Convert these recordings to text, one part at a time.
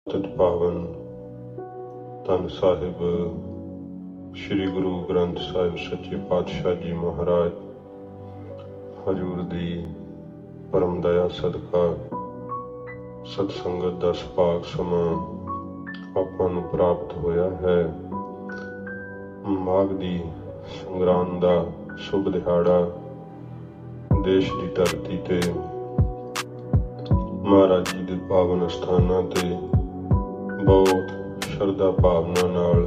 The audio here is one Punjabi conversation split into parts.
तित पावन धन साहिब श्री गुरु ग्रंथ साहिब सच्चे पातशाह जी महाराज हजूर दी परम दया सदका सतसंगत दा सुभाग समां आपां नूं प्राप्त होया है। माघ दी संगरांद दा शुभ दिहाड़ा देश की धरती ते महाराज जी दे पावन अस्थानां ते बहुत शरधा भावना नाल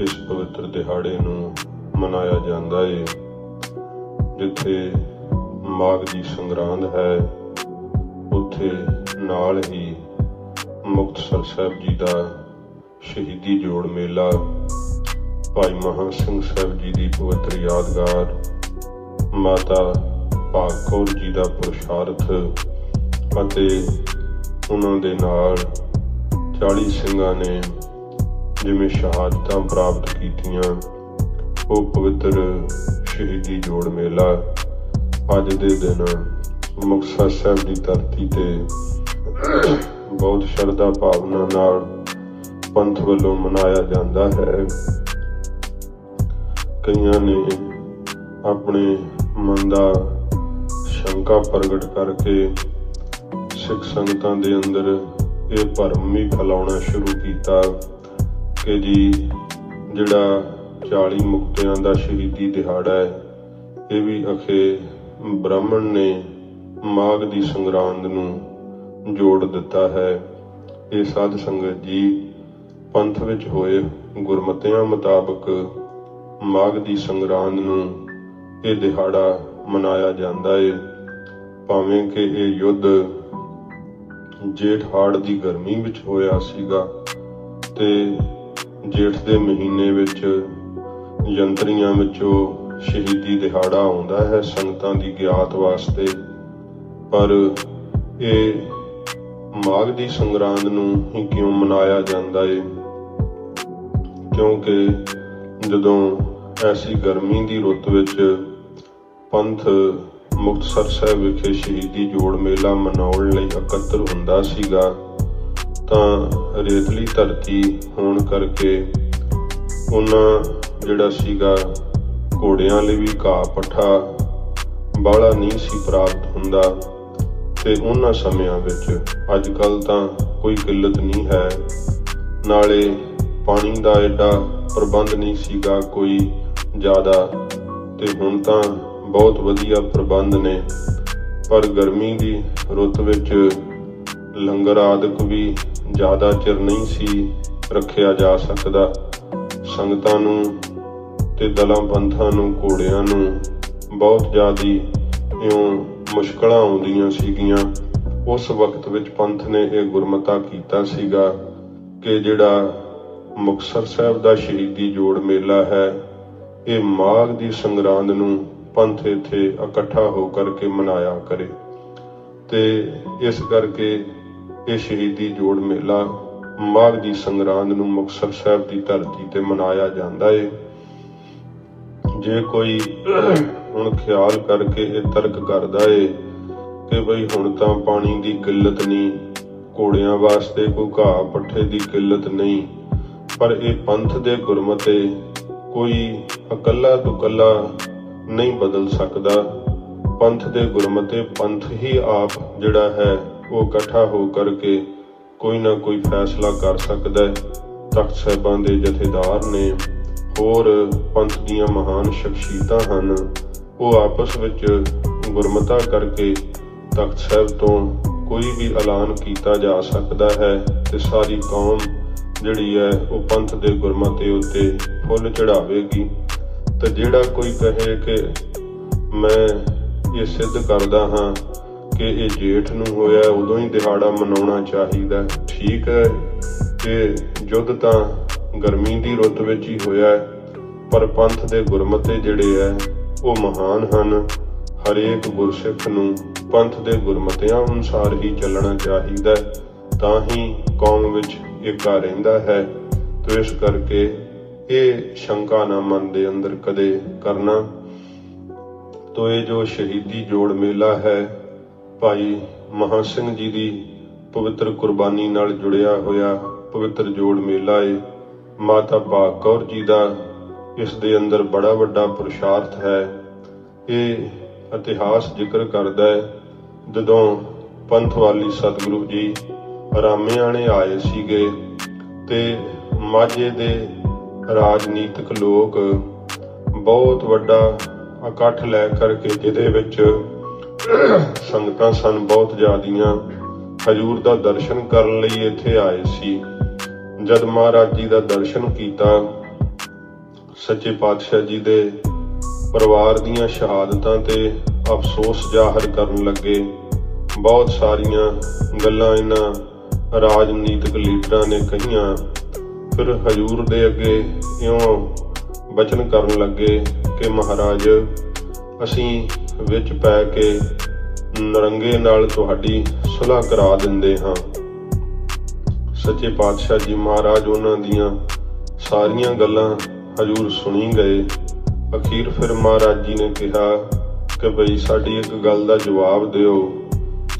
इस पवित्र दिहाड़े नूं मनाया जांदा है। जिथे माघ दी संगरांद है उत्थे नाल ही मुक्तसर साहिब जी दा शहीदी जोड़ मेला, भाई महा सिंह साहिब जी दी पवित्र यादगार, माता भाग कौर जी दा पुरुषार्थ अते उन्हां दे नाल 40 ਸਿੰਘਾਂ ने जिमें शहादतां प्राप्त कीतियां, वो पवित्र शहीदी जोड़ मेला अज दे दिन मुक्तसर साहिब की धरती ते बहुत शरधा भावना नाल पंथ वल्लों मनाया जाता है। कईयां ने अपने मन का शंका प्रगट करके सिख संगतां दे अंदर ये भरम भी फैलाउणा शुरू किया कि जी जिहड़ा 40 मुक्तियां दा शहीदी दिहाड़ा है ये भी अखे ब्राह्मण ने माघ दी संगरांद नूं जोड़ दिता है। ये साध संगत जी पंथ विच होए गुरमतियां मुताबक माघ दी संगरांद नूं ये दिहाड़ा मनाया जाता है। भावें कि ये युद्ध जेठ हाड़ की गर्मी विच होया सीगा ते जेठ दे महीने विच यंत्रियां विचों शहीदी दिहाड़ा आउंदा है संगतां दी गियात वास्ते, पर ये माघ दी संगरांद नूं ही क्यों मनाया जांदा है? क्योंकि जदों ऐसी गर्मी की रुत विच पंथ मुक्तसर साहिब विखे शहीदी जोड़ मेला मनाउण लई इकत्तर हुंदा सीगा तां रेतली धरती होण करके उन्हां जिहड़ा सीगा घोड़ियां लई भी घाह पट्ठा बाहला नहीं सी प्राप्त हुंदा ते उन्हां समयां विच अजकल तां कोई किल्लत नहीं है, नाले पानी दा एडा प्रबंध नहीं सीगा कोई ज़्यादा ते हुण तां बहुत वधिया प्रबंध ने। पर गर्मी की रुत विच लंगर आदि भी ज़्यादा चिर नहीं सी रखिया जा सकता। संगतां नूं ते दलां पंथां नूं घोड़ियां नूं बहुत ज़्यादा इउं मुश्किलां आउंदियां सीगियां। उस वक्त विच पंथ ने यह गुरमता कीता सीगा कि जिहड़ा मुक्तसर साहिब दा शहीदी जोड़ मेला है ये माघ दी संगरांद नूं पंथ इत्थे इकट्ठा होकर के मनाया करे ते इस करके ये शहीदी जोड़ मेला माघ दी संगरांद नूं मुक्तसर साहिब की धरती ते मनाया जाता है। जे कोई हुण ख्याल करके ये तर्क करदा है कि बई हुण तां पानी की किल्लत नहीं, घोड़ियां वास्ते कोई घाह पट्ठे की किल्लत नहीं, पर ये पंथ दे गुरमते कोई अकल्ला दुकल्ला नहीं बदल सकता। पंथ दे गुरमते पंथ ही आप जिहड़ा है वो इकट्ठा होकर के कोई ना कोई फैसला कर सकता है। तख्त साहिबां दे जथेदार ने होर पंथ दीयां महान शख्सियतां हन, वो आपस विच गुरमता करके तख्त साहिब तो कोई भी ऐलान किया जा सकता है ते सारी कौम जिहड़ी है वो पंथ दे गुरमते उत्ते फुल चढ़ावेगी। तो जिहड़ा कोई कहे कि मैं ये सिद्ध करदा हाँ कि ये जेठ नूं होया उदों ही दिहाड़ा मनाउणा चाहीदा, ठीक है कि युद्ध तां गर्मी की रुत विच ही होया है, पर पंथ दे गुरमते जिहड़े है वो महान हन। हरेक गुरसिख नूं पंथ दे गुरमतियां अनुसार ही चलना चाहीदा, तां ही कौम विच एका रहिंदा है। तो इस करके ये शंका ना मन दे अंदर कदे करना। तो ये जो शहीदी जोड़ मेला है भाई महा सिंह जी दी ਪਵਿੱਤਰ ਕੁਰਬਾਨੀ ਨਾਲ ਜੁੜਿਆ ਹੋਇਆ ਪਵਿੱਤਰ ਜੋੜ ਮੇਲਾ ਏ। ਮਾਤਾ ਭਾਗ ਕੌਰ ਜੀ ਦਾ ਇਸ ਦੇ ਅੰਦਰ ਬੜਾ ਵੱਡਾ ਪੁਰਸ਼ਾਰਥ ਹੈ। ਇਹ ਇਤਿਹਾਸ ਜ਼ਿਕਰ ਕਰਦਾ ਹੈ ਜਦੋਂ ਪੰਥਵਾਲੀ ਸਤਿਗੁਰੂ ਜੀ ਰਾਮਿਆਣੇ ਆਏ ਸੀਗੇ ਤੇ ਮਾਝੇ ਦੇ ਰਾਜਨੀਤਿਕ ਲੋਕ ਬਹੁਤ ਵੱਡਾ ਇਕੱਠ ਲੈ ਕਰਕੇ, ਜਿਹਦੇ ਵਿੱਚ ਸੰਗਤਾਂ ਸਨ ਬਹੁਤ ਜ਼ਿਆਦੀਆਂ, ਹਜ਼ੂਰ ਦਾ ਦਰਸ਼ਨ ਕਰਨ ਲਈ ਇੱਥੇ ਆਏ ਸੀ। ਜਦ ਮਹਾਰਾਜ ਜੀ ਦਾ ਦਰਸ਼ਨ ਕੀਤਾ, ਸੱਚੇ ਪਾਤਸ਼ਾਹ ਜੀ ਦੇ ਪਰਿਵਾਰ ਦੀਆਂ ਸ਼ਹਾਦਤਾਂ ਤੇ ਅਫਸੋਸ ਜ਼ਾਹਰ ਕਰਨ ਲੱਗੇ। ਬਹੁਤ ਸਾਰੀਆਂ ਗੱਲਾਂ ਇਹਨਾਂ ਰਾਜਨੀਤਿਕ ਲੀਡਰਾਂ ਨੇ ਕਹੀਆਂ। ਫਿਰ ਹਜ਼ੂਰ ਦੇ ਅੱਗੇ ਇਉਂ ਬਚਨ ਕਰਨ ਲੱਗੇ ਕਿ ਮਹਾਰਾਜ, ਅਸੀਂ ਵਿੱਚ ਪੈ ਕੇ ਨਰੰਗੇ ਨਾਲ ਤੁਹਾਡੀ ਸੁਲ੍ਹਾ ਕਰਾ ਦਿੰਦੇ ਹਾਂ। ਸੱਚੇ ਪਾਤਸ਼ਾਹ ਜੀ ਮਹਾਰਾਜ ਉਹਨਾਂ ਦੀਆਂ ਸਾਰੀਆਂ ਗੱਲਾਂ ਹਜ਼ੂਰ ਸੁਣੀ ਗਏ। ਅਖੀਰ ਫਿਰ ਮਹਾਰਾਜ ਜੀ ਨੇ ਕਿਹਾ ਕਿ ਬਈ ਸਾਡੀ ਇੱਕ ਗੱਲ ਦਾ ਜਵਾਬ ਦਿਓ,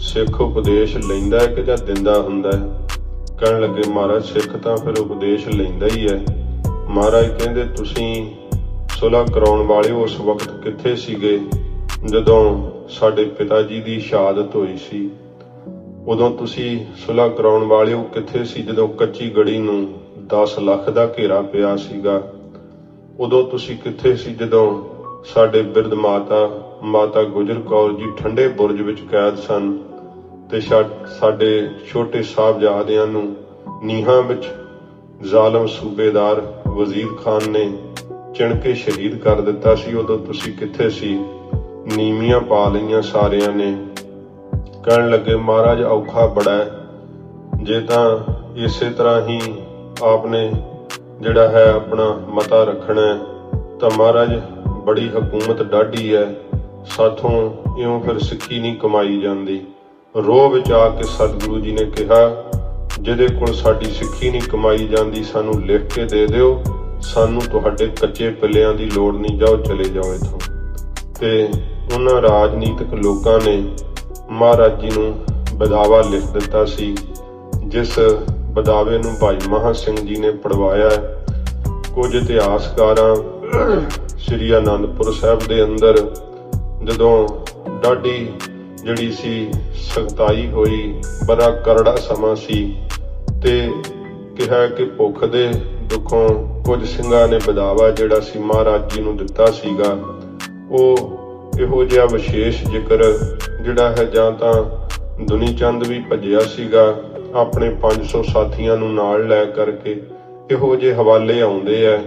ਸਿੱਖ ਉਪਦੇਸ਼ ਲੈਂਦਾ ਹੈ ਕਿ ਜਾਂ ਦਿੰਦਾ ਹੁੰਦਾ ਹੈ? ਕਹਿਣ ਲੱਗੇ ਮਹਾਰਾਜ, ਸਿੱਖ ਤਾਂ ਫਿਰ ਉਪਦੇਸ਼ ਲੈਂਦਾ ਹੀ ਹੈ। ਮਹਾਰਾਜ ਕਹਿੰਦੇ, ਤੁਸੀਂ ਸੁਲ੍ਹਾ ਕਰਾਉਣ ਵਾਲੇ ਉਸ ਵਕਤ ਕਿੱਥੇ ਸੀਗੇ ਜਦੋਂ ਸਾਡੇ ਪਿਤਾ ਜੀ ਦੀ ਸ਼ਹਾਦਤ ਹੋਈ ਸੀ? ਉਦੋਂ ਤੁਸੀਂ ਸੁਲ੍ਹਾ ਕਰਾਉਣ ਵਾਲਿਓ ਕਿੱਥੇ ਸੀ ਜਦੋਂ ਕੱਚੀ ਗੜੀ ਨੂੰ 10 ਲੱਖ ਦਾ ਘੇਰਾ ਪਿਆ ਸੀਗਾ? ਉਦੋਂ ਤੁਸੀਂ ਕਿੱਥੇ ਸੀ ਜਦੋਂ ਸਾਡੇ ਬਿਰਧ ਮਾਤਾ ਗੁਜਰ ਕੌਰ ਜੀ ਠੰਡੇ ਬੁਰਜ ਵਿੱਚ ਕੈਦ ਸਨ ਤੇ ਸਾਡੇ ਛੋਟੇ ਸਾਹਿਬਜ਼ਾਦਿਆਂ ਨੂੰ ਨੀਹਾਂ ਵਿੱਚ ਜ਼ਾਲਮ ਸੂਬੇਦਾਰ ਵਜ਼ੀਰ ਖਾਨ ਨੇ ਚਿਣ ਕੇ ਸ਼ਹੀਦ ਕਰ ਦਿੱਤਾ ਸੀ? ਉਦੋਂ ਤੁਸੀਂ ਕਿੱਥੇ ਸੀ? ਨੀਵੀਆਂ ਪਾ ਲਈਆਂ ਸਾਰਿਆਂ ਨੇ। ਕਹਿਣ ਲੱਗੇ ਮਹਾਰਾਜ, ਔਖਾ ਬੜਾ ਹੈ। ਜੇ ਤਾਂ ਇਸੇ ਤਰ੍ਹਾਂ ਹੀ ਆਪਨੇ ਜਿਹੜਾ ਹੈ ਆਪਣਾ ਮਤਾ ਰੱਖਣਾ ਤਾਂ ਮਹਾਰਾਜ ਬੜੀ ਹਕੂਮਤ ਡਾਢੀ ਹੈ, ਸਾਥੋਂ ਇਉਂ ਫਿਰ ਸਿੱਖੀ ਨਹੀਂ ਕਮਾਈ ਜਾਂਦੀ। ਰੋਹ ਵਿੱਚ ਆ ਕੇ ਸਤਿਗੁਰੂ ਜੀ ਨੇ ਕਿਹਾ, ਜਿਹਦੇ ਕੋਲ ਸਾਡੀ ਸਿੱਖੀ ਨਹੀਂ ਕਮਾਈ ਜਾਂਦੀ ਸਾਨੂੰ ਲਿਖ ਕੇ ਦੇ ਦਿਓ, ਸਾਨੂੰ ਤੁਹਾਡੇ ਕੱਚੇ ਪਿੱਲਿਆਂ ਦੀ ਲੋੜ ਨਹੀਂ, ਜਾਓ ਚਲੇ ਜਾਓ ਇੱਥੋਂ। ਤੇ ਉਹਨਾਂ ਰਾਜਨੀਤਿਕ ਲੋਕਾਂ ਨੇ ਮਹਾਰਾਜ ਜੀ ਨੂੰ ਬਦਾਵਾ ਲਿਖ ਦਿੱਤਾ ਸੀ, ਜਿਸ ਬਦਾਵੇ ਨੂੰ ਭਾਈ ਮਹਾਂ ਸਿੰਘ ਜੀ ਨੇ ਪੜਵਾਇਆ। ਕੁਝ ਇਤਿਹਾਸਕਾਰਾਂ ਸ੍ਰੀ ਅਨੰਦਪੁਰ ਸਾਹਿਬ ਦੇ ਅੰਦਰ ਜਦੋਂ ਡਾਢੀ ਜਿਹੜੀ ਸੀ ਸਖਤਾਈ ਹੋਈ, ਬੜਾ ਕਰੜਾ ਸਮਾਂ ਸੀ, ਤੇ ਕਿਹਾ ਕਿ ਭੁੱਖ ਦੇ ਦੁੱਖੋਂ ਕੁਝ ਸਿੰਘਾਂ ਨੇ ਬਦਾਵਾ ਜਿਹੜਾ ਸੀ ਮਹਾਰਾਜ ਜੀ ਨੂੰ ਦਿੱਤਾ ਸੀਗਾ। ਉਹ ਇਹੋ ਜਿਹਾ ਵਿਸ਼ੇਸ਼ ਜ਼ਿਕਰ ਜਿਹੜਾ ਹੈ, ਜਾਂ ਤਾਂ ਦੁਨੀ ਚੰਦ ਵੀ ਭੱਜਿਆ ਸੀਗਾ ਆਪਣੇ 500 ਸਾਥੀਆਂ ਨੂੰ ਨਾਲ ਲੈ ਕਰਕੇ, ਇਹੋ ਜਿਹੇ ਹਵਾਲੇ ਆਉਂਦੇ ਆ।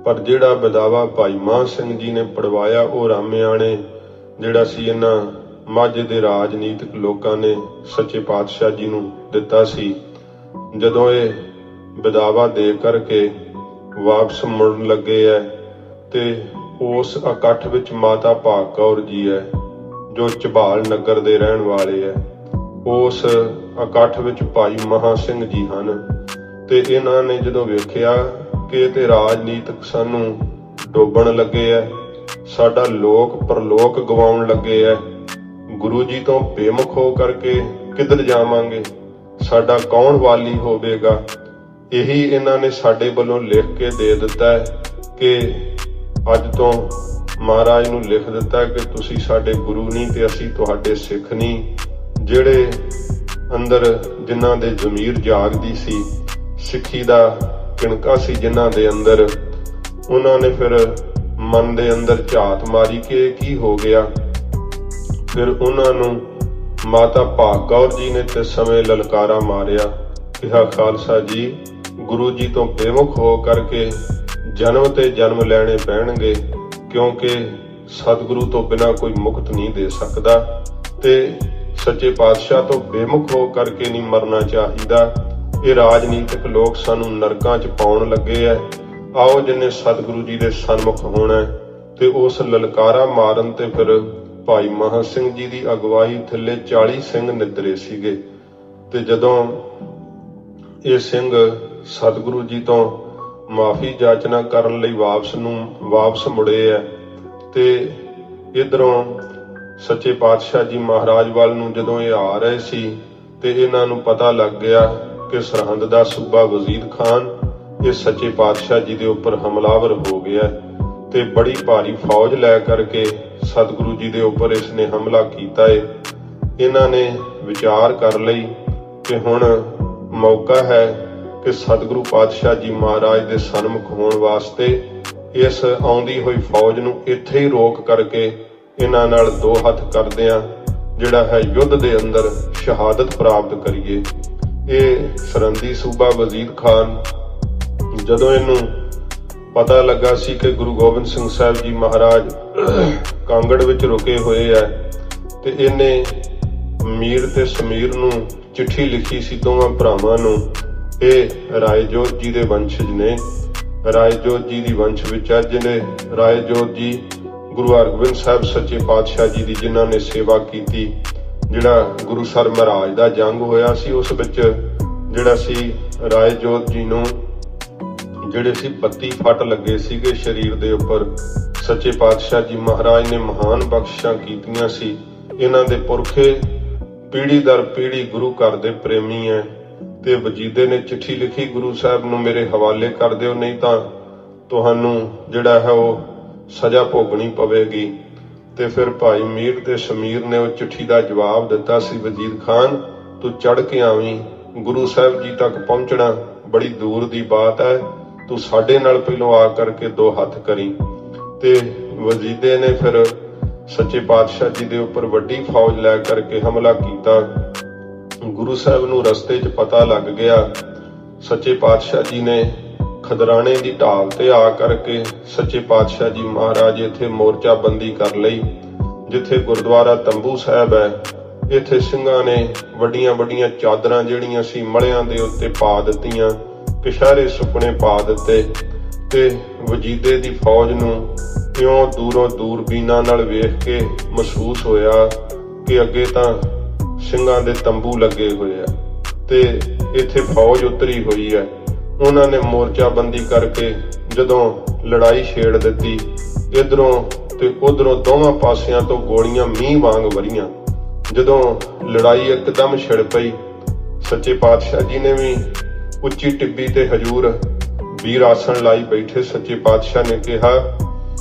ਪਰ ਜਿਹੜਾ ਬਦਾਵਾ ਭਾਈ ਮਾਨ ਸਿੰਘ ਜੀ ਨੇ ਪੜਵਾਇਆ ਉਹ ਰਾਮਿਆਣੇ ਜਿਹੜਾ ਸੀ ਇਹਨਾਂ ਮਾਝੇ ਦੇ ਰਾਜਨੀਤਿਕ ਲੋਕਾਂ ਨੇ ਸੱਚੇ ਪਾਤਸ਼ਾਹ ਜੀ ਨੂੰ ਦਿੱਤਾ ਸੀ। ਜਦੋਂ ਇਹ ਬਦਾਵਾ ਦੇ ਕਰਕੇ ਵਾਪਸ ਮੁੜਨ ਲੱਗੇ ਹੈ ਤੇ ਉਸ ਇਕੱਠ ਵਿੱਚ ਮਾਤਾ ਭਾਗ ਕੌਰ ਜੀ ਹੈ ਜੋ ਝਬਾਲ ਨਗਰ ਦੇ ਰਹਿਣ ਵਾਲੇ ਹੈ। ਉਸ ਇਕੱਠ ਵਿੱਚ ਭਾਈ ਮਹਾਂ ਸਿੰਘ ਜੀ ਹਨ ਤੇ ਇਹਨਾਂ ਨੇ ਜਦੋਂ ਵੇਖਿਆ ਕਿ ਇਹ ਤੇ ਰਾਜਨੀਤਿਕ ਸਾਨੂੰ ਡੋਬਣ ਲੱਗੇ ਹੈ, ਸਾਡਾ ਲੋਕ ਪਰਲੋਕ ਗਵਾਉਣ ਲੱਗੇ ਹੈ, ਗੁਰੂ ਜੀ ਤੋਂ ਬੇਮੁਖ ਹੋ ਕਰਕੇ ਕਿੱਧਰ ਜਾਵਾਂਗੇ, ਸਾਡਾ ਕੌਣ ਵਾਲੀ ਹੋਵੇਗਾ? ਇਹੀ ਇਹਨਾਂ ਨੇ ਸਾਡੇ ਵੱਲੋਂ ਲਿਖ ਕੇ ਦੇ ਦਿੱਤਾ ਹੈ ਕਿ ਅੱਜ ਤੋਂ ਮਹਾਰਾਜ ਨੂੰ ਲਿਖ ਦਿੱਤਾ ਕਿ ਤੁਸੀਂ ਸਾਡੇ ਗੁਰੂ ਨਹੀਂ ਤੇ ਅਸੀਂ ਤੁਹਾਡੇ ਸਿੱਖ ਨਹੀਂ। ਜਿਹੜੇ ਅੰਦਰ ਜਿਨ੍ਹਾਂ ਦੇ ਜ਼ਮੀਰ ਜਾਗਦੀ ਸੀ, ਸਿੱਖੀ ਦਾ ਕਿਣਕਾ ਸੀ ਜਿਨ੍ਹਾਂ ਦੇ ਅੰਦਰ, ਉਹਨਾਂ ਨੇ ਫਿਰ ਮਨ ਦੇ ਅੰਦਰ ਝਾਤ ਮਾਰੀ ਕਿ ਕੀ ਹੋ ਗਿਆ। ਫਿਰ ਉਹਨਾਂ ਨੂੰ ਮਾਤਾ ਭਾਗ ਕੌਰ ਜੀ ਨੇ ਤੇ ਸਮੇਂ ਲਲਕਾਰਾ ਮਾਰਿਆ, ਕਿਹਾ ਖਾਲਸਾ ਜੀ, ਗੁਰੂ ਜੀ ਤੋਂ ਬੇਮੁਖ ਹੋ ਕਰਕੇ ਜਨਮ ਤੇ ਜਨਮ ਲੈਣੇ ਪੈਣਗੇ, ਕਿਉਂਕਿ ਸਤਿਗੁਰੂ ਤੋਂ ਬਿਨਾਂ ਕੋਈ ਮੁਕਤ ਨਹੀਂ ਦੇ ਸਕਦਾ ਤੇ ਸੱਚੇ ਪਾਤਸ਼ਾਹ ਤੋਂ ਬੇਮੁਖ ਹੋ ਕਰਕੇ ਨਹੀਂ ਮਰਨਾ ਚਾਹੀਦਾ। ਇਹ ਰਾਜਨੀਤਿਕ ਲੋਕ ਸਾਨੂੰ ਨਰਕਾਂ 'ਚ ਪਾਉਣ ਲੱਗੇ ਐ। ਆਓ ਜਿੰਨੇ ਸਤਿਗੁਰੂ ਜੀ ਦੇ ਸਨਮੁਖ ਹੋਣਾ ਤੇ ਉਸ ਲਲਕਾਰਾ ਮਾਰਨ ਤੇ ਫਿਰ ਭਾਈ ਮਹਾਂ ਸਿੰਘ ਜੀ ਦੀ ਅਗਵਾਈ ਥੱਲੇ 40 ਸਿੰਘ ਨਿੱਦਰੇ ਸੀਗੇ। ਤੇ ਜਦੋਂ ਇਹ ਸਿੰਘ ਸਤਿਗੁਰੂ ਜੀ ਤੋਂ ਮਾਫੀ ਜਾਚਨਾ ਕਰਨ ਲਈ ਵਾਪਸ ਮੁੜੇ ਐ ਤੇ ਇਧਰੋਂ ਸੱਚੇ ਪਾਤਸ਼ਾਹ ਜੀ ਮਹਾਰਾਜ ਵੱਲ ਨੂੰ ਜਦੋਂ ਇਹ ਆ ਰਹੇ ਸੀ ਤੇ ਇਹਨਾਂ ਨੂੰ ਪਤਾ ਲੱਗ ਗਿਆ ਕਿ ਸਰਹੰਦ ਦਾ ਸੂਬਾ ਵਜ਼ੀਰ ਖਾਨ ਇਹ ਸੱਚੇ ਪਾਤਸ਼ਾਹ ਜੀ ਦੇ ਉੱਪਰ ਹਮਲਾਵਰ ਹੋ ਗਿਆ ਤੇ ਬੜੀ ਭਾਰੀ ਫੌਜ ਲੈ ਕਰਕੇ ਸਤਿਗੁਰੂ ਜੀ ਦੇ ਉੱਪਰ ਇਸਨੇ ਹਮਲਾ ਕੀਤਾ ਹੈ। ਇਹਨਾਂ ਨੇ ਵਿਚਾਰ ਕਰ ਲਈ ਕਿ ਹੁਣ ਮੌਕਾ ਹੈ ਕਿ ਸਤਿਗੁਰੂ ਪਾਤਸ਼ਾਹ ਜੀ ਮਹਾਰਾਜ ਦੇ ਸਨਮੁਖ ਹੋਣ ਵਾਸਤੇ ਇਸ ਆਉਂਦੀ ਹੋਈ ਫੌਜ ਨੂੰ ਇੱਥੇ ਹੀ ਰੋਕ ਕਰਕੇ ਇਹਨਾਂ ਨਾਲ ਦੋ ਹੱਥ ਕਰਦਿਆਂ ਜਿਹੜਾ ਹੈ ਯੁੱਧ ਦੇ ਅੰਦਰ ਸ਼ਹਾਦਤ ਪ੍ਰਾਪਤ ਕਰੀਏ। ਇਹ ਸਰਹੰਦੀ ਸੂਬਾ ਵਜ਼ੀਰ ਖਾਨ ਜਦੋਂ ਇਹਨੂੰ ਪਤਾ ਲੱਗਾ ਸੀ ਕਿ ਗੁਰੂ ਗੋਬਿੰਦ ਸਿੰਘ ਸਾਹਿਬ ਜੀ ਮਹਾਰਾਜ ਕਾਂਗੜ ਵਿੱਚ ਰੁਕੇ ਹੋਏ ਹੈ ਤੇ ਇਹਨੇ ਮੀਰ ਤੇ ਸਮੀਰ ਨੂੰ ਚਿੱਠੀ ਲਿਖੀ ਸੀ ਦੋਵਾਂ ਭਰਾਵਾਂ ਨੂੰ। ਇਹ ਰਾਏ ਜੋਧ ਜੀ ਦੇ ਵੰਸ਼ਜ ਨੇ। ਰਾਏ ਜੋਧ ਜੀ ਦੀ ਵੰਸ਼ ਵਿੱਚ ਆ ਜਿਹਨੇ ਰਾਏ ਜੋਧ ਜੀ ਗੁਰੂ ਹਰਗੋਬਿੰਦ ਸਾਹਿਬ ਸੱਚੇ ਪਾਤਸ਼ਾਹ ਜੀ ਦੀ ਜਿਨ੍ਹਾਂ ਨੇ ਸੇਵਾ ਕੀਤੀ। ਜਿਹੜਾ ਗੁਰੂਸਰ ਮਹਾਰਾਜ ਦਾ ਜੰਗ ਹੋਇਆ ਸੀ ਉਸ ਵਿੱਚ ਜਿਹੜਾ ਸੀ ਰਾਏ ਜੋਧ ਜੀ ਨੂੰ ਜਿਹੜੇ ਸੀ 32 ਫੱਟ ਲੱਗੇ ਸੀਗੇ ਸਰੀਰ ਦੇ ਉੱਪਰ। ਸੱਚੇ ਪਾਤਸ਼ਾਹ ਜੀ ਮਹਾਰਾਜ ਨੇ ਮਹਾਨ ਬਖਸ਼ਿਸ਼ਾਂ ਕੀਤੀਆਂ ਸੀ। ਇਹਨਾਂ ਦੇ ਪੁਰਖੇ ਪੀੜ੍ਹੀ ਦਰ ਪੀੜ੍ਹੀ ਗੁਰੂ ਘਰ ਦੇ ਪ੍ਰੇਮੀ ਹੈ ਤੇ ਵਜੀਦੇ ਨੇ ਚਿੱਠੀ ਲਿਖੀ ਗੁਰੂ ਸਾਹਿਬ ਨੂੰ ਮੇਰੇ ਹਵਾਲੇ ਕਰ ਦਿਓ, ਨਹੀਂ ਤਾਂ ਤੁਹਾਨੂੰ ਜਿਹੜਾ ਹੈ ਉਹ ਸਜ਼ਾ ਭੋਗਣੀ ਪਵੇਗੀ। ਤੇ ਫਿਰ ਭਾਈ ਮੀਰ ਤੇ ਸਮੀਰ ਨੇ ਉਹ ਚਿੱਠੀ ਦਾ ਜਵਾਬ ਦਿੱਤਾ ਸੀ, ਵਜ਼ੀਰ ਖਾਨ ਤੂੰ ਚੜ੍ਹ ਕੇ ਆਵੀਂ, ਗੁਰੂ ਸਾਹਿਬ ਜੀ ਤੱਕ ਪਹੁੰਚਣਾ ਬੜੀ ਦੂਰ ਦੀ ਬਾਤ ਹੈ, ਤੂੰ ਸਾਡੇ ਨਾਲ ਪਹਿਲੋਂ ਆ ਕਰਕੇ ਦੋ ਹੱਥ ਕਰੀ। ਤੇ ਵਜ਼ੀਦੇ ਨੇ ਫਿਰ ਸੱਚੇ ਪਾਤਸ਼ਾਹ ਜੀ ਦੇ ਉੱਪਰ ਵੱਡੀ ਫੌਜ ਲੈ ਕਰਕੇ ਹਮਲਾ ਕੀਤਾ। ਗੁਰੂ ਸਾਹਿਬ ਨੂੰ ਰਸਤੇ 'ਚ ਪਤਾ ਲੱਗ ਗਿਆ। ਸੱਚੇ ਪਾਤਸ਼ਾਹ ਜੀ ਨੇ ਖਦਰਾਣੇ ਦੀ ਢਾਲ ਤੇ ਆ ਕਰਕੇ ਸੱਚੇ ਪਾਤਸ਼ਾਹ ਜੀ ਮਹਾਰਾਜ ਇੱਥੇ ਮੋਰਚਾਬੰਦੀ ਕਰ ਲਈ। ਜਿੱਥੇ ਗੁਰਦੁਆਰਾ ਤੰਬੂ ਸਾਹਿਬ ਹੈ ਇੱਥੇ ਸਿੰਘਾਂ ਨੇ ਵੱਡੀਆਂ ਵੱਡੀਆਂ ਚਾਦਰਾਂ ਜਿਹੜੀਆਂ ਸੀ ਮੜਿਆਂ ਦੇ ਉੱਤੇ ਪਾ ਦਿੱਤੀਆਂ, ਕਛਹਿਰੇ ਸੁੱਕਣੇ ਪਾ ਦਿੱਤੇ ਤੇ ਵਜੀਦੇ ਦੀ ਫੌਜ ਨੂੰ ਇਉਂ ਦੂਰੋਂ ਦੂਰਬੀਨਾਂ ਨਾਲ ਵੇਖ ਕੇ ਮਹਿਸੂਸ ਹੋਇਆ ਕਿ ਅੱਗੇ ਤਾਂ ਸਿੰਘਾਂ ਦੇ ਤੰਬੂ ਲੱਗੇ ਹੋਏ ਆ ਤੇ ਇੱਥੇ ਫੌਜ ਉਤਰੀ ਹੋਈ ਹੈ। ਉਹਨਾਂ ਨੇ ਮੋਰਚਾਬੰਦੀ ਕਰਕੇ ਜਦੋਂ ਲੜਾਈ ਛੇੜ ਦਿੱਤੀ, ਇਧਰੋਂ ਤੇ ਉਧਰੋਂ ਦੋਵਾਂ ਪਾਸਿਆਂ ਤੋਂ ਗੋਲੀਆਂ ਮੀਂਹ ਵਾਂਗ ਵਰੀਆਂ। ਜਦੋਂ ਲੜਾਈ ਇੱਕਦਮ ਛਿੜ ਪਈ, ਸੱਚੇ ਪਾਤਸ਼ਾਹ ਜੀ ਨੇ ਵੀ ਉੱਚੀ ਟਿੱਬੀ ਤੇ ਹਜੂਰ ਵੀਰ ਆਸਣ ਲਾਈ ਬੈਠੇ। ਸੱਚੇ ਪਾਤਸ਼ਾਹ ਨੇ ਕਿਹਾ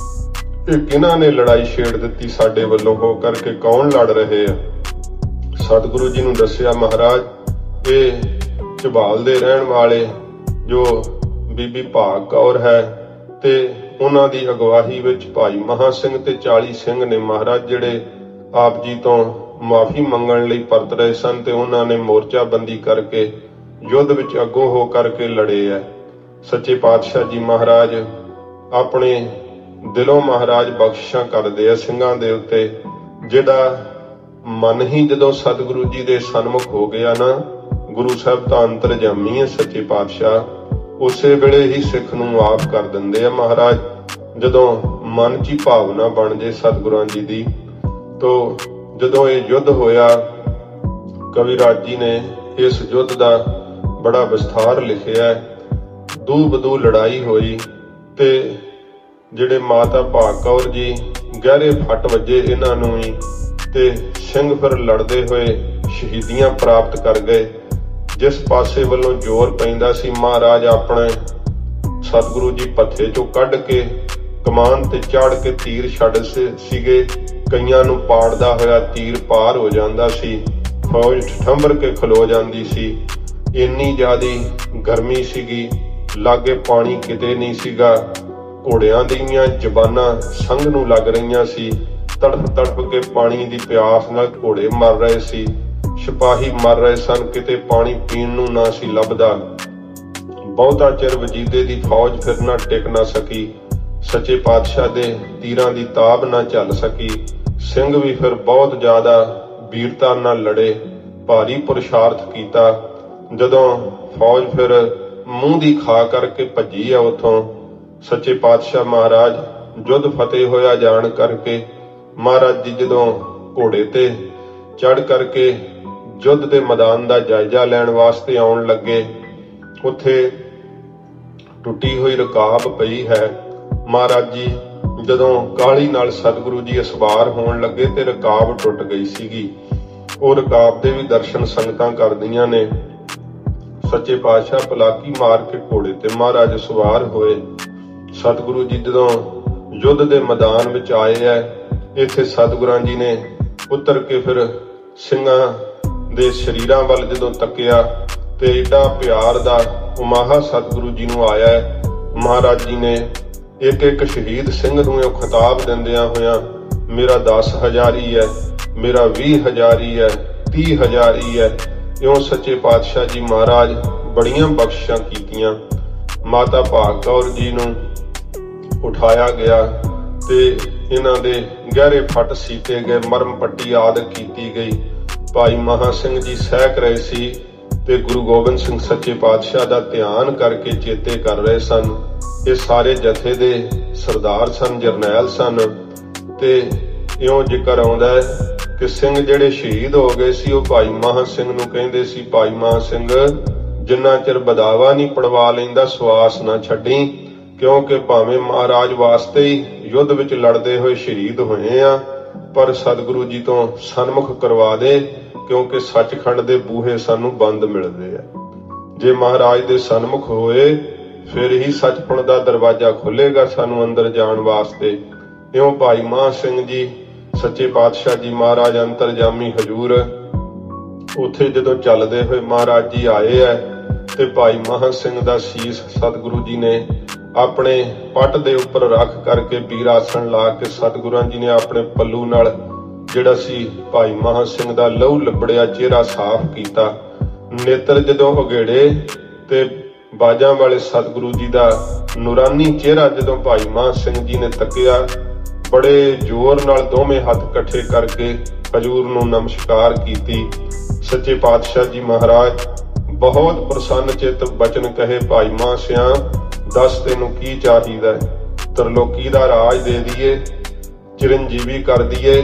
ਇਹ ਕਿਹਨਾਂ ਨੇ ਲੜਾਈ ਛੇੜ ਦਿੱਤੀ ਸਾਡੇ ਵੱਲੋਂ ਹੋ ਕਰਕੇ, ਕੌਣ ਲੜ ਰਹੇ ਆ? ਸਤਿਗੁਰੂ ਜੀ ਨੂੰ ਦੱਸਿਆ, ਮਹਾਰਾਜ ਇਹ ਝਬਾਲ ਦੇ ਰਹਿਣ ਵਾਲੇ ਜੋ ਬੀਬੀ ਭਾਗ ਕੌਰ ਹੈ ਤੇ ਉਹਨਾਂ ਦੀ ਅਗਵਾਈ ਵਿੱਚ ਭਾਈ ਮਹਾਂ ਸਿੰਘ ਤੇ 40 ਸਿੰਘ ਨੇ ਮਹਾਰਾਜ ਜਿਹੜੇ ਆਪ ਜੀ ਤੋਂ ਮਾਫੀ ਮੰਗਣ ਲਈ ਪਰਤ ਰਹੇ ਸਨ ਤੇ ਉਹਨਾਂ ਨੇ ਮੋਰਚਾਬੰਦੀ ਕਰਕੇ ਯੁੱਧ ਵਿੱਚ ਅੱਗੋਂ ਹੋ ਕਰਕੇ ਲੜੇ ਹੈ। ਸੱਚੇ ਪਾਤਸ਼ਾਹ ਜੀ ਮਹਾਰਾਜ ਆਪਣੇ ਦਿਲੋਂ ਮਹਾਰਾਜ ਬਖਸ਼ਿਸ਼ਾਂ ਕਰਦੇ ਆ ਸਿੰਘਾਂ ਦੇ ਉੱਤੇ। ਜਿਹੜਾ ਮਨ ਹੀ ਜਦੋਂ ਸਤਿਗੁਰੂ ਜੀ ਦੇ ਸਨਮੁਖ ਹੋ ਗਿਆ ਨਾ, ਗੁਰੂ ਸਾਹਿਬ ਤਾਂ ਅੰਤਰਜਾਮੀ ਹੈ ਸੱਚੇ ਪਾਤਸ਼ਾਹ, ਉਸੇ ਵੇਲੇ ਹੀ ਸਿੱਖ ਨੂੰ ਆਪ ਕਰ ਦਿੰਦੇ ਆ ਮਹਾਰਾਜ। ਜਦੋਂ ਮਨ 'ਚ ਹੀ ਭਾਵਨਾ ਬਣ ਜੇ ਸਤਿਗੁਰਾਂ ਜੀ ਦੀ। ਤੋ ਜਦੋਂ ਇਹ ਯੁੱਧ ਹੋਇਆ, ਕਵਿਰਾਜ ਜੀ ਨੇ ਇਸ ਯੁੱਧ ਦਾ ਬੜਾ ਵਿਸਥਾਰ ਲਿਖਿਆ ਹੈ। ਦੂ ਬਦੂ ਲੜਾਈ ਹੋਈ ਤੇ ਜਿਹੜੇ ਮਾਤਾ ਭਾਗ ਕੌਰ ਜੀ ਗਹਿਰੇ ਫੱਟ ਵੱਜੇ ਇਹਨਾਂ ਨੂੰ ਹੀ ਤੇ ਸਿੰਘ ਫਿਰ ਲੜਦੇ ਹੋਏ ਸ਼ਹੀਦੀਆਂ ਪ੍ਰਾਪਤ ਕਰ ਗਏ। ਜਿਸ ਪਾਸੇ ਵੱਲੋਂ ਜ਼ੋਰ ਪੈਂਦਾ ਸੀ ਮਹਾਰਾਜ ਆਪਣੇ ਸਤਿਗੁਰੂ ਜੀ ਪੱਥੇ ਚੋਂ ਕੱਢ ਕੇ ਕਮਾਨ ਤੇ ਚੜ੍ਹ ਕੇ ਤੀਰ ਛੱਡ ਸੀਗੇ। ਕਈਆਂ ਨੂੰ ਪਾੜਦਾ ਹੋਇਆ ਤੀਰ ਪਾਰ ਹੋ ਜਾਂਦਾ ਸੀ, ਫੌਜ ਠੰਬਰ ਕੇ ਖਲੋ ਜਾਂਦੀ ਸੀ। ਇੰਨੀ ਜ਼ਿਆਦੀ ਗਰਮੀ ਸੀਗੀ, ਲਾਗੇ ਪਾਣੀ ਕਿਤੇ ਨਹੀਂ ਸੀਗਾ। ਘੋੜਿਆਂ ਦੀਆਂ ਜ਼ਬਾਨਾਂ ਸੰਘ ਨੂੰ ਲੱਗ ਰਹੀਆਂ ਸੀ। ਤੜਫ ਤੜਫ ਕੇ ਪਾਣੀ ਦੀ ਪਿਆਸ ਨਾਲ ਘੋੜੇ ਮਰ ਰਹੇ ਸੀ, ਸਿਪਾਹੀ ਮਰ ਰਹੇ ਸਨ, ਕਿਤੇ ਪਾਣੀ ਪੀਣ ਨੂੰ ਨਾ ਸੀ ਲੱਭਦਾ। ਬਹੁਤਾ ਚਿਰ ਵਜੀਦੇ ਦੀ ਫੌਜ ਫਿਰ ਨਾ ਟਿਕ ਨਾ ਸਕੀ, ਸੱਚੇ ਪਾਤਸ਼ਾਹ ਦੇ ਤੀਰਾਂ ਦੀ ਤਾਬ ਨਾ ਝੱਲ ਸਕੀ। ਸਿੰਘ ਵੀ ਫਿਰ ਬਹੁਤ ਜ਼ਿਆਦਾ ਵੀਰਤਾ ਨਾਲ ਲੜੇ, ਭਾਰੀ ਪੁਰਸ਼ਾਰਥ ਕੀਤਾ। ਜਦੋਂ ਫੌਜ ਫਿਰ ਮੂੰਹ ਦੀ ਖਾ ਕਰਕੇ ਭੱਜੀ ਆ ਉੱਥੋਂ, ਸੱਚੇ ਪਾਤਸ਼ਾਹ ਮਹਾਰਾਜ ਯੁੱਧ ਫਤਿਹ ਹੋਇਆ ਜਾਣ ਕਰਕੇ ਮਹਾਰਾਜ ਜੀ ਜਦੋਂ ਘੋੜੇ ਤੇ ਚੜ੍ਹ ਕਰਕੇ ਯੁੱਧ ਦੇ ਮੈਦਾਨ ਦਾ ਜਾਇਜ਼ਾ ਲੈਣ ਵਾਸਤੇ ਆਉਣ ਲੱਗੇ, ਉੱਥੇ ਟੁੱਟੀ ਹੋਈ ਰਕਾਬ ਪਈ ਹੈ। ਮਹਾਰਾਜ ਜੀ ਜਦੋਂ ਕਾਹਲੀ ਨਾਲ ਸਤਿਗੁਰੂ ਜੀ ਅਸਵਾਰ ਹੋਣ ਲੱਗੇ ਤੇ ਰਕਾਬ ਟੁੱਟ ਗਈ ਸੀਗੀ। ਉਹ ਰਕਾਬ ਦੇ ਵੀ ਦਰਸ਼ਨ ਸੰਗਤਾਂ ਕਰਦੀਆਂ ਨੇ। ਸੱਚੇ ਪਾਤਸ਼ਾਹ ਪਲਾਕੀ ਮਾਰ ਕੇ ਘੋੜੇ ਤੇ ਮਹਾਰਾਜ ਸਵਾਰ ਹੋਏ। ਸਤਿਗੁਰੂ ਜੀ ਜਦੋਂ ਯੁੱਧ ਦੇ ਮੈਦਾਨ ਵਿੱਚ ਆਏ ਹੈ, ਇੱਥੇ ਸਤਿਗੁਰਾਂ ਜੀ ਨੇ ਉਤਰ ਕੇ ਫਿਰ ਸਿੰਘਾਂ ਦੇ ਸਰੀਰਾਂ ਵੱਲ ਜਦੋਂ ਤੱਕਿਆ ਤੇ ਏਡਾ ਪਿਆਰ ਦਾ ਉਮਾਹਾ ਸਤਿਗੁਰੂ ਜੀ ਨੂੰ ਆਇਆ ਹੈ। ਮਹਾਰਾਜ ਜੀ ਨੇ ਇੱਕ ਇੱਕ ਸ਼ਹੀਦ ਸਿੰਘ ਨੂੰ ਇਹ ਖਿਤਾਬ ਦਿੰਦਿਆਂ ਹੋਇਆਂ ਮੇਰਾ 10 ਹਜ਼ਾਰੀ ਹੈ, ਮੇਰਾ 20 ਹਜ਼ਾਰੀ ਹੈ, 30 ਹਜ਼ਾਰੀ ਹੈ, ਇਉਂ ਸੱਚੇ ਪਾਤਸ਼ਾਹ ਜੀ ਮਹਾਰਾਜ ਬੜੀਆਂ ਬਖਸ਼ਿਸ਼ਾਂ ਕੀਤੀਆਂ। ਮਾਤਾ ਭਾਗ ਕੌਰ ਜੀ ਨੂੰ ਉਠਾਇਆ ਗਿਆ ਤੇ ਇਹਨਾਂ ਦੇ ਗਹਿਰੇ ਫੱਟ ਸੀਤੇ ਗਏ, ਮਰਮ ਪੱਟੀ ਆਦਿ ਕੀਤੀ ਗਈ। ਭਾਈ ਮਹਾ ਸਿੰਘ ਜੀ ਸਹਿਕ ਰਹੇ ਸੀ ਤੇ ਗੁਰੂ ਗੋਬਿੰਦ ਸਿੰਘ ਸੱਚੇ ਪਾਤਸ਼ਾਹ ਦਾ ਧਿਆਨ ਕਰਕੇ ਚੇਤੇ ਕਰ ਰਹੇ ਸਨ। ਇਹ ਸਾਰੇ ਜਥੇ ਦੇ ਸਰਦਾਰ ਸਨ, ਜਰਨੈਲ ਸਨ। ਤੇ ਇਉਂ ਜ਼ਿਕਰ ਆਉਂਦਾ ਹੈ ਕਿ ਸਿੰਘ ਜਿਹੜੇ ਸ਼ਹੀਦ ਹੋ ਗਏ ਸੀ ਉਹ ਭਾਈ ਮਹਾ ਸਿੰਘ ਨੂੰ ਕਹਿੰਦੇ ਸੀ, ਭਾਈ ਮਹਾ ਸਿੰਘ ਜਿੰਨਾ ਚਿਰ ਬਦਾਵਾ ਨਹੀਂ ਪੜਵਾ ਲੈਂਦਾ ਸਵਾਸ ਨਾ ਛੱਡੀ, ਕਿਉਂਕਿ ਭਾਵੇਂ ਮਹਾਰਾਜ ਵਾਸਤੇ ਹੀ ਯੁੱਧ ਵਿੱਚ ਲੜਦੇ ਹੋਏ ਸ਼ਹੀਦ ਹੋਏ ਆ, ਪਰ ਸਤਿਗੁਰੂ ਜੀ ਤੋਂ ਸਨਮੁਖ ਕਰਵਾ ਦੇ, ਕਿਉਂਕਿ ਸੱਚਖੰਡ ਦੇ ਬੂਹੇ ਸਾਨੂੰ ਬੰਦ ਮਿਲਦੇ ਆ। ਜੇ ਮਹਾਰਾਜ ਦੇ ਸਨਮੁਖ ਹੋਏ ਫਿਰ ਹੀ ਸੱਚਖੰਡ ਦਾ ਦਰਵਾਜ਼ਾ ਖੁੱਲੇਗਾ ਸਾਨੂੰ ਅੰਦਰ ਜਾਣ ਵਾਸਤੇ। ਇਉਂ ਭਾਈ ਮਹਾਂ ਸਿੰਘ ਜੀ ਸੱਚੇ ਪਾਤਸ਼ਾਹ ਜੀ ਮਹਾਰਾਜ ਅੰਤਰਜਾਮੀ ਹਜੂਰ ਉੱਥੇ ਜਦੋਂ ਚੱਲਦੇ ਹੋਏ ਮਹਾਰਾਜ ਜੀ ਆਏ ਹੈ ਤੇ ਭਾਈ ਮਹਾਂ ਸਿੰਘ ਦਾ ਸੀਸ ਸਤਿਗੁਰੂ ਜੀ ਨੇ ਆਪਣੇ ਪੱਟ ਦੇ ਉੱਪਰ ਰੱਖ ਕਰਕੇ ਵੀਰ ਆਸਣ ਲਾ ਕੇ ਸਤਿਗੁਰਾਂ ਜੀ ਨੇ ਆਪਣੇ ਪੱਲੂ ਨਾਲ ਜਿਹੜਾ ਸੀ ਭਾਈ ਮਹਾਂ ਸਿੰਘ ਦਾ ਲਹੂ ਲੱਬੜਿਆ ਚਿਹਰਾ ਸਾਫ਼ ਕੀਤਾ। ਨੇਤਰ ਜਦੋਂ ਉਘੇੜੇ ਤੇ ਬਾਜਾਂ ਵਾਲੇ ਸਤਿਗੁਰੂ ਜੀ ਦਾ ਨੂਰਾਨੀ ਚਿਹਰਾ ਜਦੋਂ ਭਾਈ ਮਹਾਂ ਸਿੰਘ ਜੀ ਨੇ ਤੱਕਿਆ, ਬੜੇ ਜ਼ੋਰ ਨਾਲ ਦੋਵੇਂ ਹੱਥ ਇਕੱਠੇ ਕਰਕੇ ਹਜ਼ੂਰ ਨੂੰ ਨਮਸਕਾਰ ਕੀਤੀ। ਸੱਚੇ ਪਾਤਸ਼ਾਹ ਜੀ ਮਹਾਰਾਜ ਬਹੁਤ ਪ੍ਰਸੰਨ ਚਿੱਤ ਬਚਨ ਕਹੇ, ਭਾਈ ਮਹਾਂ ਸਿਆਂ ਦੱਸ ਤੈਨੂੰ ਕੀ ਚਾਹੀਦਾ, ਤਰਲੋਕੀ ਦਾ ਰਾਜ ਦੇ ਦਈਏ, ਚਿਰੰਜੀਵੀ ਕਰ ਦਈਏ,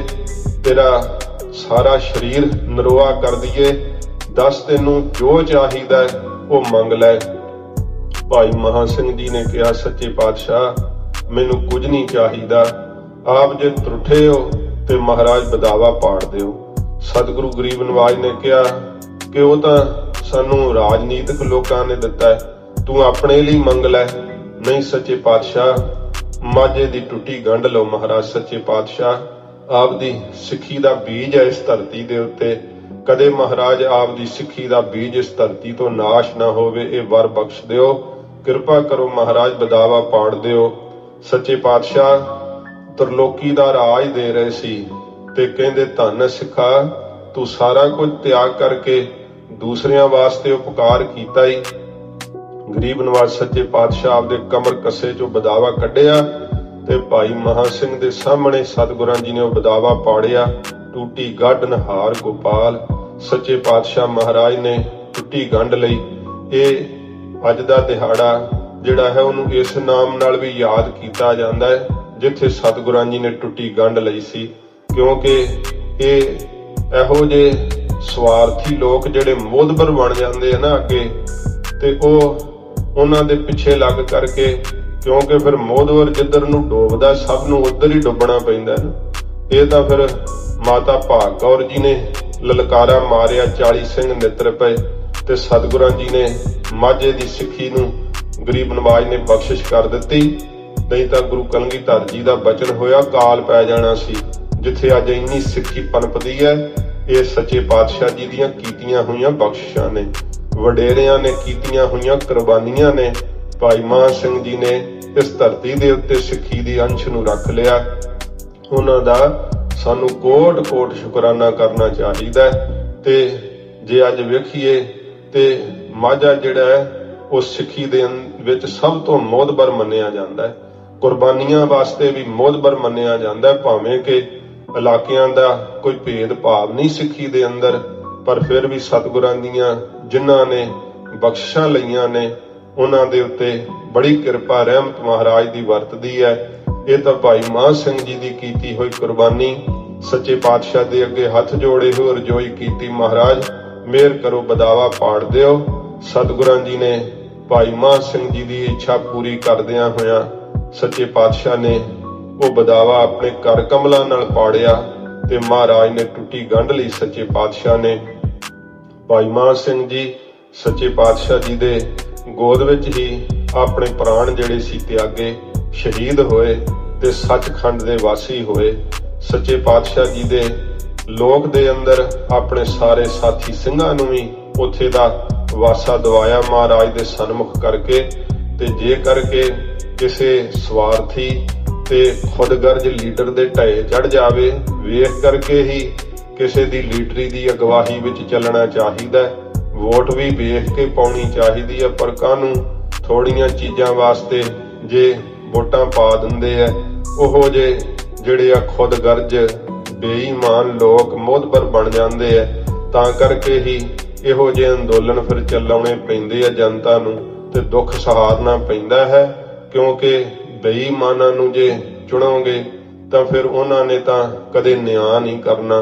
ਤੇਰਾ ਸਾਰਾ ਸਰੀਰ ਨਰੋਆ ਕਰ ਦਈਏ, ਦੱਸ ਤੈਨੂੰ ਜੋ ਚਾਹੀਦਾ ਉਹ ਮੰਗ ਲੈ। ਭਾਈ ਮਹਾਂ ਸਿੰਘ ਜੀ ਨੇ ਕਿਹਾ, ਸੱਚੇ ਪਾਤਸ਼ਾਹ ਮੈਨੂੰ ਕੁਝ ਨਹੀਂ ਚਾਹੀਦਾ, ਆਪ ਜੇ ਤਰੁੱਠੇ ਹੋ ਤੇ ਮਹਾਰਾਜ ਬਦਾਵਾ ਪਾੜ ਦਿਓ। ਸਤਿਗੁਰੂ ਗਰੀਬ ਨਵਾਜ ਨੇ ਕਿਹਾ ਕਿ ਉਹ ਤਾਂ ਸਾਨੂੰ ਰਾਜਨੀਤਿਕ ਲੋਕਾਂ ਨੇ ਦਿੱਤਾ, ਤੂੰ ਆਪਣੇ ਲਈ ਮੰਗ ਲੈ। ਨਹੀਂ ਸੱਚੇ ਪਾਤਸ਼ਾਹ ਮਾਝੇ ਦੀ ਟੁੱਟੀ ਗੰਢ ਲਓ। ਮਹਾਰਾਜ ਸੱਚੇ ਪਾਤਸ਼ਾਹ ਆਪ ਦੀ ਸਿੱਖੀ ਦਾ ਬੀਜ ਹੈ ਇਸ ਧਰਤੀ ਦੇ ਉੱਤੇ, ਕਦੇ ਮਹਾਰਾਜ ਆਪ ਦੀ ਸਿੱਖੀ ਦਾ ਬੀਜ ਇਸ ਧਰਤੀ ਤੋਂ ਨਾਸ਼ ਨਾ ਹੋਵੇ, ਇਹ ਵਰ ਬਖਸ਼ ਦਿਓ, ਕਿਰਪਾ ਕਰੋ ਮਹਾਰਾਜ ਬਦਾਵਾ ਪਾੜ ਦਿਓ। ਸੱਚੇ ਪਾਤਸ਼ਾਹ ਤਰਲੋਕੀ ਦਾ ਰਾਜ ਦੇ ਰਹੇ ਸੀ ਤੇ ਕਹਿੰਦੇ, ਧੰਨ ਸਿੱਖਾ ਤੂੰ ਸਾਰਾ ਕੁਝ ਤਿਆਗ ਕਰਕੇ ਦੂਸਰਿਆਂ ਵਾਸਤੇ ਉਪਕਾਰ ਕੀਤਾ ਹੀ। ਗਰੀਬ ਨਵਾਜ ਸੱਚੇ ਪਾਤਸ਼ਾਹ ਆਪਦੇ ਕਮਰ ਕੱਸੇ ਚੋਂ ਬਦਾਵਾ ਕੱਢਿਆ ਤੇ ਭਾਈ ਮਹਾਂ ਸਿੰਘ ਦੇ ਸਾਹਮਣੇ ਸਤਿਗੁਰਾਂ ਜੀ ਨੇ ਉਹ ਬਦਾਵਾ ਪਾੜਿਆ। ਟੂਟੀ ਗੱਡ ਨਹਾਰ ਗੋਪਾਲ, ਸੱਚੇ ਪਾਤਸ਼ਾਹ ਮਹਾਰਾਜ ਨੇ ਟੁੱਟੀ ਗੰਢ ਲਈ। ਇਹ ਅੱਜ ਦਾ ਦਿਹਾੜਾ ਜਿਹੜਾ ਹੈ ਉਹਨੂੰ ਇਸ ਨਾਮ ਨਾਲ ਵੀ ਯਾਦ ਕੀਤਾ ਜਾਂਦਾ ਹੈ ਜਿੱਥੇ ਸਤਿਗੁਰਾਂ ਜੀ ਨੇ ਟੁੱਟੀ ਗੰਢ ਲਈ ਸੀ, ਕਿਉਂਕਿ ਇਹ ਇਹੋ ਜਿਹੇ ਸਵਾਰਥੀ ਲੋਕ ਜਿਹੜੇ ਮੋਦਬਰ ਬਣ ਜਾਂਦੇ ਆ ਨਾ ਅੱਗੇ, ਤੇ ਉਹਨਾਂ ਦੇ ਪਿੱਛੇ ਲੱਗ ਕਰਕੇ, ਕਿਉਂਕਿ ਫਿਰ ਮੋਦਬਰ ਜਿੱਧਰ ਨੂੰ ਡੋਬਦਾ ਸਭ ਨੂੰ ਉੱਧਰ ਹੀ ਡੁੱਬਣਾ ਪੈਂਦਾ ਨਾ। ਇਹ ਤਾਂ ਫਿਰ ਮਾਤਾ ਭਾਗ ਕੌਰ ਜੀ ਨੇ ਲਲਕਾਰਾ ਮਾਰਿਆ, 40 ਸਿੰਘ ਨਿੱਤਰ ਪਏ ਤੇ ਸਤਿਗੁਰਾਂ ਜੀ ਨੇ ਮਾਝੇ ਦੀ ਸਿੱਖੀ ਨੂੰ ਗਰੀਬ ਨਵਾਜ ਨੇ ਬਖਸ਼ਿਸ਼ ਕਰ ਦਿੱਤੀ। ਨਹੀਂ ਤਾਂ ਗੁਰੂ ਕਲਗੀਧਰ ਜੀ ਦਾ ਬਚਨ ਹੋਇਆ, ਕਾਲ ਪੈ ਜਾਣਾ ਸੀ। ਜਿੱਥੇ ਅੱਜ ਇੰਨੀ ਸਿੱਖੀ ਪਨਪਦੀ ਹੈ, ਇਹ ਸੱਚੇ ਪਾਤਸ਼ਾਹ ਜੀ ਦੀਆਂ ਕੀਤੀਆਂ ਹੋਈਆਂ ਬਖਸ਼ਿਸ਼ਾਂ ਨੇ, ਵਡੇਰਿਆਂ ਨੇ ਕੀਤੀਆਂ ਹੋਈਆਂ ਕੁਰਬਾਨੀਆਂ ਨੇ। ਭਾਈ ਮਹਾਂ ਸਿੰਘ ਜੀ ਨੇ ਇਸ ਧਰਤੀ ਦੇ ਉੱਤੇ ਸਿੱਖੀ ਦੀ ਅੰਸ਼ ਨੂੰ ਰੱਖ ਲਿਆ। ਉਹਨਾਂ ਦਾ ਸਾਨੂੰ ਕੋਟ ਕੋਟ ਸ਼ੁਕਰਾਨਾ ਕਰਨਾ ਚਾਹੀਦਾ। ਤੇ ਜੇ ਅੱਜ ਵੇਖੀਏ ਤੇ ਮਾਝਾ ਜਿਹੜਾ ਹੈ ਉਹ ਸਿੱਖੀ ਦੇ ਵਿੱਚ ਸਭ ਤੋਂ ਮੋਹਤਬਰ ਮੰਨਿਆ ਜਾਂਦਾ ਹੈ, ਕੁਰਬਾਨੀਆਂ ਵਾਸਤੇ ਵੀ ਮੋਹਤਬਰ ਮੰਨਿਆ ਜਾਂਦਾ ਹੈ। ਭਾਵੇਂ ਕਿ ਇਲਾਕਿਆਂ ਦਾ ਕੋਈ ਭੇਦ ਭਾਵ ਨਹੀਂ ਸਿੱਖੀ ਦੇ ਅੰਦਰ, ਪਰ ਫਿਰ ਵੀ ਸਤਿਗੁਰਾਂ ਦੀਆਂ ਜਿਨ੍ਹਾਂ ਨੇ ਬਖਸ਼ਿਸ਼ਾਂ ਲਈਆਂ ਨੇ ਉਹਨਾਂ ਦੇ ਉੱਤੇ ਬੜੀ ਕਿਰਪਾ ਰਹਿਮਤ ਮਹਾਰਾਜ ਦੀ ਵਰਤਦੀ ਹੈ। ਇਹ ਤਾਂ ਭਾਈ ਮਹਾਂ ਸਿੰਘ ਜੀ ਦੀ ਕੀਤੀ ਹੋਈ ਕੁਰਬਾਨੀ, ਸੱਚੇ ਪਾਤਸ਼ਾਹ ਦੇ ਅੱਗੇ ਹੱਥ ਜੋੜੇ ਹੋਏ ਰਜੋਈ ਕੀਤੀ, ਮਹਾਰਾਜ ਮਿਹਰ ਕਰੋ ਬਦਾਵਾ ਪਾੜ ਦਿਓ। ਸਤਿਗੁਰਾਂ ਜੀ ਨੇ ਭਾਈ ਮਹਾਂ ਸਿੰਘ ਜੀ ਦੀ ਇੱਛਾ ਪੂਰੀ ਕਰਦਿਆਂ ਹੋਇਆਂ ਸੱਚੇ ਪਾਤਸ਼ਾਹ ਨੇ ਉਹ ਬਦਾਵਾ ਆਪਣੇ ਕਰ ਕਮਲਾਂ ਨਾਲ ਪਾੜਿਆ ਤੇ महाराज ने टुटी गंढ लई सच्चे पातशाह ने भाई मान सिंह जी सच्चे पातशाह जी दे गोद विच ही अपने प्राण जिहड़े सी त्यागे, शहीद होए ते सचखंड दे वासी होए। सच्चे पातशाह जी दे लोक दे अंदर अपने सारे साथी सिंघां नूं भी उत्थे दा वासा दवाया महाराज दे सन्मुख करके। ते जे करके किसे स्वार्थी ते खुदगर्ज लीडर दे ढहे चढ़ जावे, वेख करके ही किसे दी लीडरी दी अगवाही विच चलना चाहिदा। वोट भी वेख के पाउणी चाहिदी है, पर कानूं थोड़ियां चीज़ां वास्ते जे वोटां पा दिंदे है ओहो जे जिहड़े आ खुदगर्ज बेईमान लोग मोहतबर बन जाते हैं। तां करके ही इहो जे अंदोलन फिर चलाने पैंदे आ जनता नूं ते दुख सहारना पैंदा है, क्योंकि बेईमानां नूं जे चुनोगे तां फिर उन्हां ने तां कदे न्याय नहीं करना।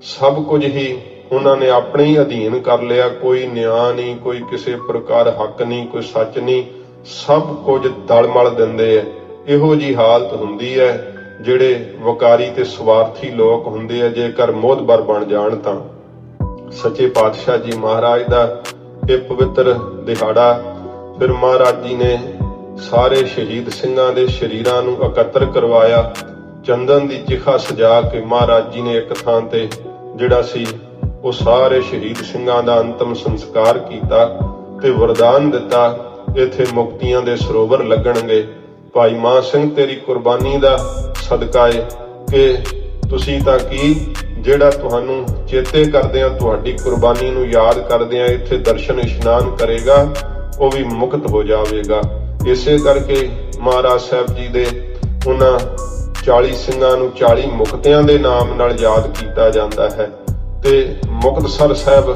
सब कुछ ही उन्होंने अपने ही अधीन कर लिया, कोई न्याय नहीं, कोई किसी प्रकार हक नहीं, कोई सच नहीं, सब कुछ दलमल दिंदे है। इहो जी हालत हुंदी है जिहड़े वकारी ते स्वार्थी लोग हुंदे है, जेकर मोहतबर बन जाण तां। सच्चे पातशाह जी महाराज दा इह पवित्र दिहाड़ा फिर महाराज जी ने सारे शहीद सिंघां दे शरीरां नूं एकत्र करवाया। चंदन दी चिखा सजा के महाराज जी ने एक थां ते जिहड़ा सी ਉਹ ਸਾਰੇ शहीद ਸਿੰਘਾਂ ਦਾ अंतिम संस्कार ਕੀਤਾ ਤੇ वरदान ਦਿੱਤਾ, ਇੱਥੇ ਮੁਕਤੀਆਂ ਦੇ ਸਰੋਵਰ ਲੱਗਣਗੇ। ਭਾਈ ਮਾਨ ਸਿੰਘ ਤੇਰੀ ਕੁਰਬਾਨੀ ਦਾ ਸਦਕਾ ਹੈ ਕਿ ਤੁਸੀਂ ਤਾਂ ਕੀ ਜਿਹੜਾ ਤੁਹਾਨੂੰ ਚੇਤੇ ਕਰਦੇ ਆ, ਤੁਹਾਡੀ ਕੁਰਬਾਨੀ ਨੂੰ ਯਾਦ ਕਰਦੇ ਆ, ਇੱਥੇ ਦਰਸ਼ਨ ਇਸ਼ਨਾਨ ਕਰੇਗਾ ਉਹ ਵੀ ਮੁਕਤ ਹੋ ਜਾਵੇਗਾ। ਇਸੇ ਕਰਕੇ ਮਹਾਰਾਜ ਸਾਹਿਬ ਜੀ ਦੇ ਉਹਨਾਂ 40 ਸਿੰਘਾਂ ਨੂੰ 40 ਮੁਕਤਿਆਂ ਦੇ ਨਾਮ ਨਾਲ ਯਾਦ ਕੀਤਾ ਜਾਂਦਾ ਹੈ। ਤੇ ਮੁਕਤਸਰ ਸਾਹਿਬ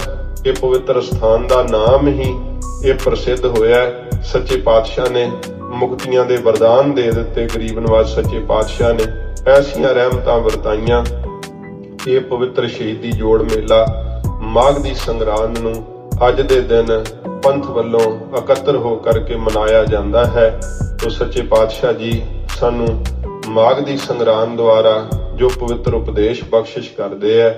ਇਹ ਪਵਿੱਤਰ ਸਥਾਨ ਦਾ ਨਾਮ ਹੀ ਇਹ ਪ੍ਰਸਿੱਧ ਹੋਇਆ। ਸੱਚੇ ਪਾਤਸ਼ਾਹ ਨੇ ਮੁਕਤੀਆਂ ਦੇ ਵਰਦਾਨ ਦੇ ਦਿੱਤੇ, ਗਰੀਬ ਨਵਾਜ਼ ਸੱਚੇ ਪਾਤਸ਼ਾਹ ਨੇ ਐਸੀਆਂ ਰਹਿਮਤਾਂ ਵਰਤਾਈਆਂ। ਇਹ ਪਵਿੱਤਰ ਸ਼ਹੀਦੀ ਜੋੜ ਮੇਲਾ ਮਾਘ ਦੀ ਸੰਗਰਾਂਦ ਨੂੰ ਅੱਜ ਦੇ ਦਿਨ ਪੰਥ ਵੱਲੋਂ ਇਕੱਤਰ ਹੋ ਕਰਕੇ ਮਨਾਇਆ ਜਾਂਦਾ ਹੈ। तो सच्चे पातशाह जी सानू माघ दी संगरांद द्वारा जो पवित्र उपदेश बख्शिश करते हैं